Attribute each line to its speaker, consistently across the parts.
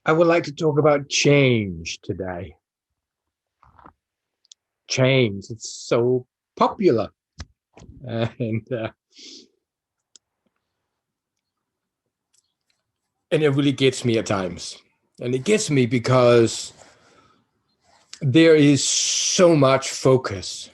Speaker 1: I would like to talk about change today. Change, it's so popular, and and it really gets me at times. And it gets me because there is so much focus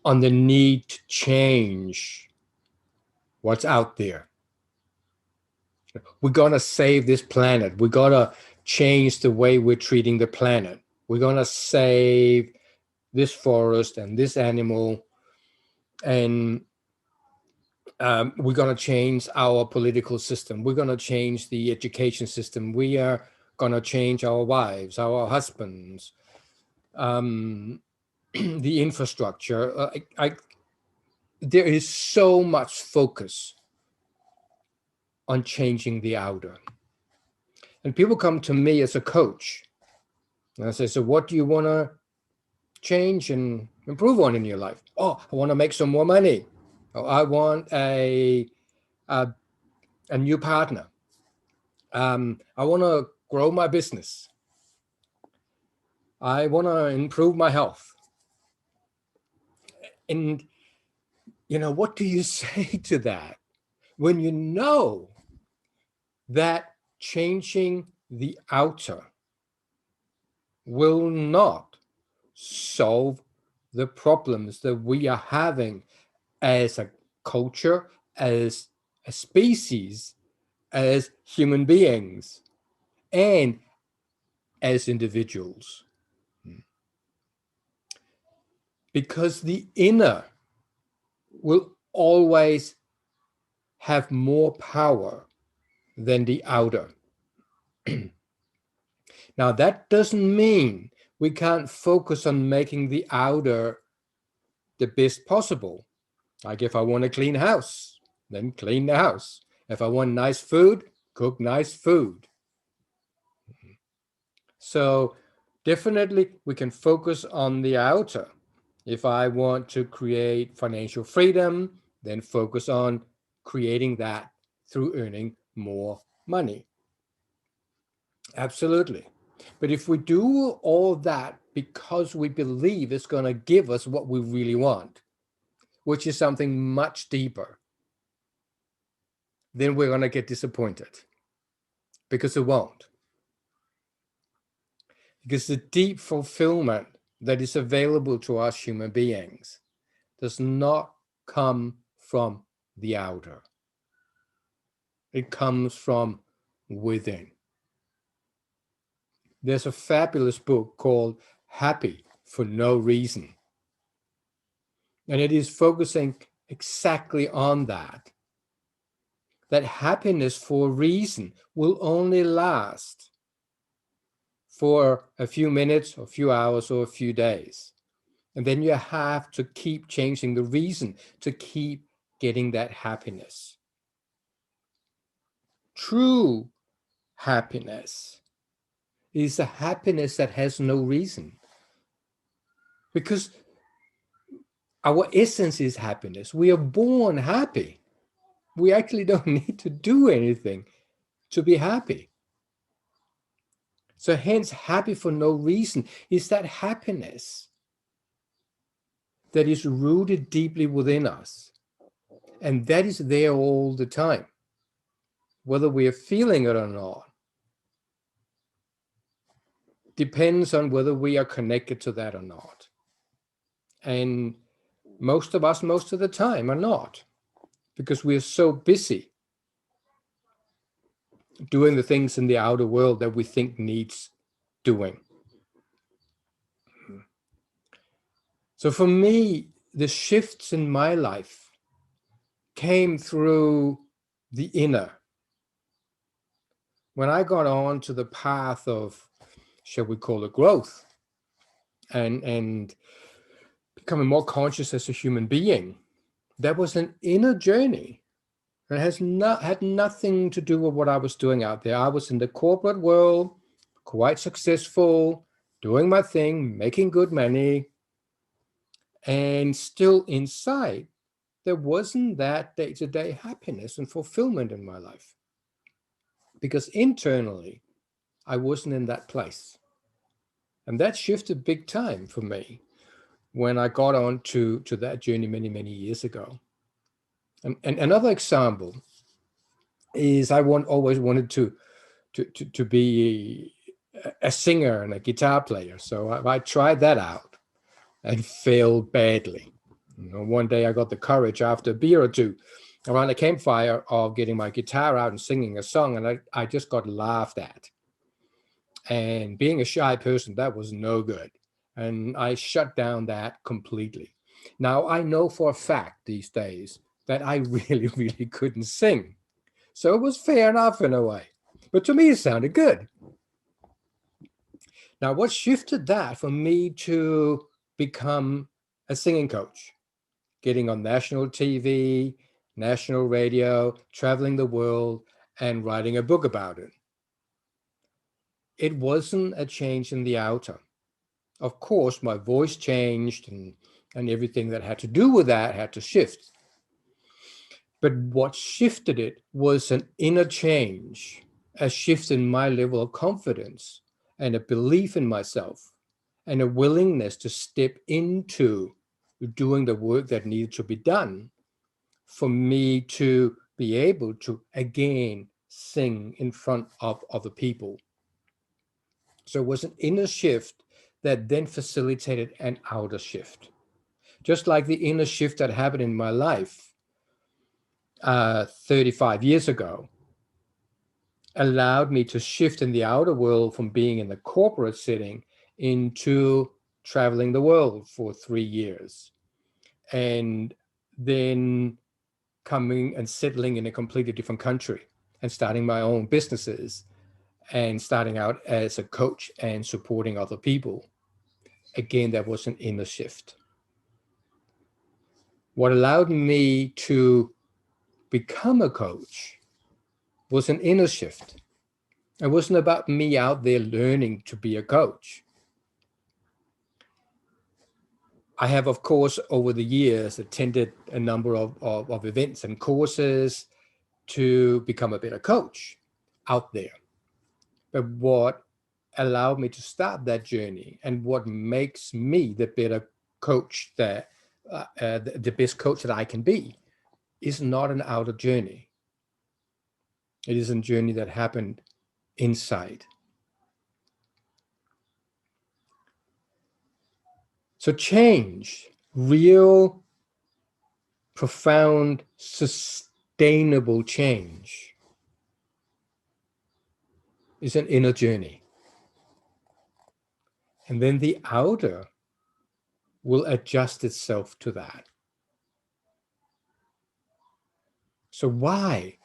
Speaker 1: on the need to change what's out there. We're gonna save this planet. We're gonna change the way we're treating the planet. We're gonna save this forest and this animal, and we're going to change our political system. We're going to change the education system. We are going to change our wives, our husbands, um, the infrastructure. There is so much focus on changing the outer. And people come to me as a coach. And I say, so what do you want to change and improve on in your life? Oh, I want to make some more money. Oh, I want a, a new partner. I want to grow my business. I want to improve my health. And, what do you say to that when you know that changing the outer will not solve the problems that we are having as a culture, as a species, as human beings, and as individuals? Because the inner will always have more power than the outer. Now, that doesn't mean we can't focus on making the outer the best possible. Like if I want a clean house, then clean the house. If I want nice food, cook nice food. So definitely we can focus on the outer. If I want to create financial freedom, then focus on creating that through earning more money. Absolutely. But if we do all that because we believe it's going to give us what we really want, which is something much deeper, then we're going to get disappointed because it won't. Because the deep fulfillment that is available to us human beings does not come from the outer. It comes from within. There's a fabulous book called Happy for No Reason. And it is focusing exactly on that. That happiness for a reason will only last for a few minutes, or a few hours, or a few days. And then you have to keep changing the reason to keep getting that happiness. True happiness is a happiness that has no reason. Because our essence is happiness. We are born happy. We actually don't need to do anything to be happy. So hence, happy for no reason is that happiness that is rooted deeply within us. And that is there all the time, whether we are feeling it or not. Depends on whether we are connected to that or not. And most of us, most of the time, are not, because we are so busy doing the things in the outer world that we think needs doing. So for me, the shifts in my life came through the inner. When I got on to the path of, shall we call it, growth, and becoming more conscious as a human being, that was an inner journey. It had nothing to do with what I was doing out there. I was in the corporate world, quite successful, doing my thing, making good money, and still inside, there wasn't that day-to-day happiness and fulfillment in my life. because internally I wasn't in that place. And that shifted big time for me when I got on to that journey many, many years ago. And another example is always wanted to be a singer and a guitar player. So I tried that out and failed badly. One day I got the courage after a beer or two around a campfire of getting my guitar out and singing a song, and I just got laughed at. And being a shy person, that was no good. And I shut down that completely. Now, I know for a fact these days that I really, really couldn't sing. So it was fair enough in a way. But to me, it sounded good. Now, what shifted that for me to become a singing coach, getting on national TV, national radio, traveling the world, and writing a book about it? It wasn't a change in the outer. Of course, my voice changed and everything that had to do with that had to shift. But what shifted it was an inner change, a shift in my level of confidence and a belief in myself and a willingness to step into doing the work that needed to be done for me to be able to again sing in front of other people. So it was an inner shift that then facilitated an outer shift. Just like the inner shift that happened in my life 35 years ago allowed me to shift in the outer world from being in the corporate setting into traveling the world for 3 years and then coming and settling in a completely different country and starting my own businesses and starting out as a coach and supporting other people. Again, that was an inner shift. What allowed me to become a coach was an inner shift. It wasn't about me out there learning to be a coach. I have, of course, over the years attended a number of events and courses to become a better coach out there. But what allowed me to start that journey and what makes me the better coach that the best coach that I can be is not an outer journey. It is a journey that happened inside. So change, real, profound, sustainable change is an inner journey. And then the outer will adjust itself to that. So why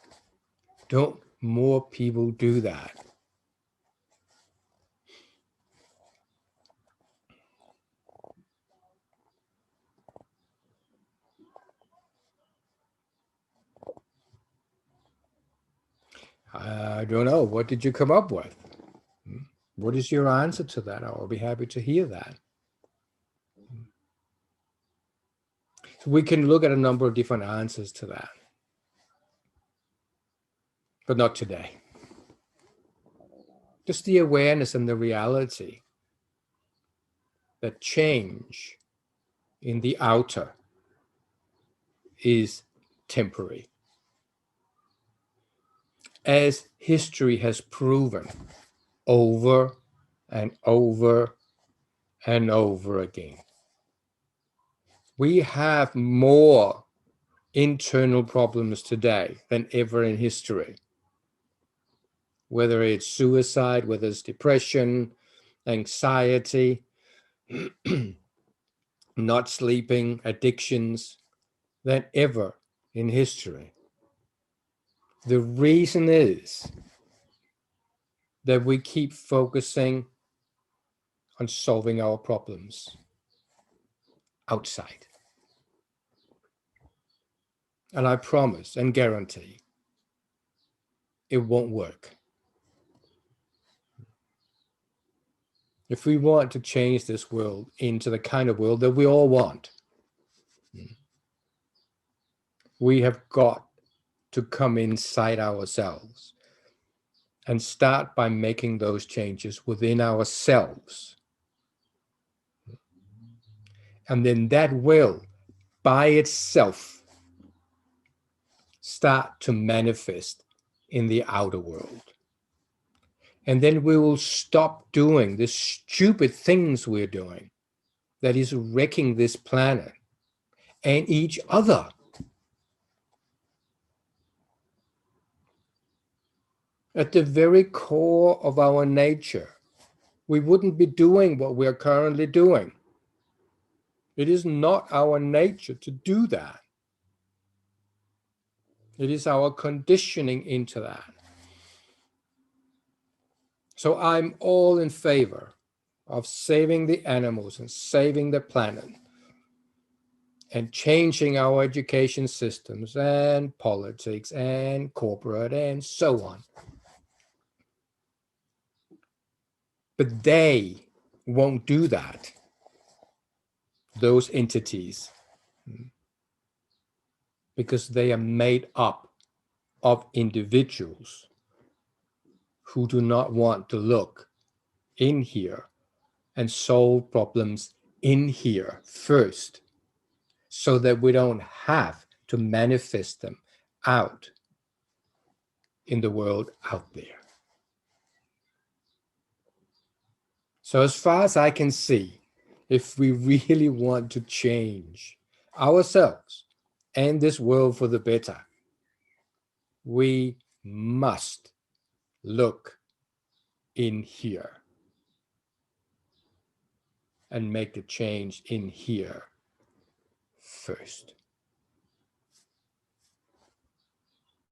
Speaker 1: don't more people do that? I don't know. What did you come up with? What is your answer to that? I'll be happy to hear that. So we can look at a number of different answers to that, but not today. Just the awareness and the reality that change in the outer is temporary. As history has proven over and over and over again. We have more internal problems today than ever in history. Whether it's suicide, whether it's depression, anxiety, not sleeping, addictions, than ever in history. The reason is that we keep focusing on solving our problems outside. And I promise and guarantee it won't work. If we want to change this world into the kind of world that we all want, we have got to come inside ourselves. and start by making those changes within ourselves. And then that will, by itself, start to manifest in the outer world. And then we will stop doing the stupid things we're doing that is wrecking this planet and each other. At the very core of our nature, we wouldn't be doing what we are currently doing. It is not our nature to do that. It is our conditioning into that. So I'm all in favor of saving the animals and saving the planet and changing our education systems and politics and corporate and so on. But they won't do that, those entities, because they are made up of individuals who do not want to look in here and solve problems in here first, so that we don't have to manifest them out in the world out there. So as far as I can see, if we really want to change ourselves and this world for the better, we must look in here and make the change in here first.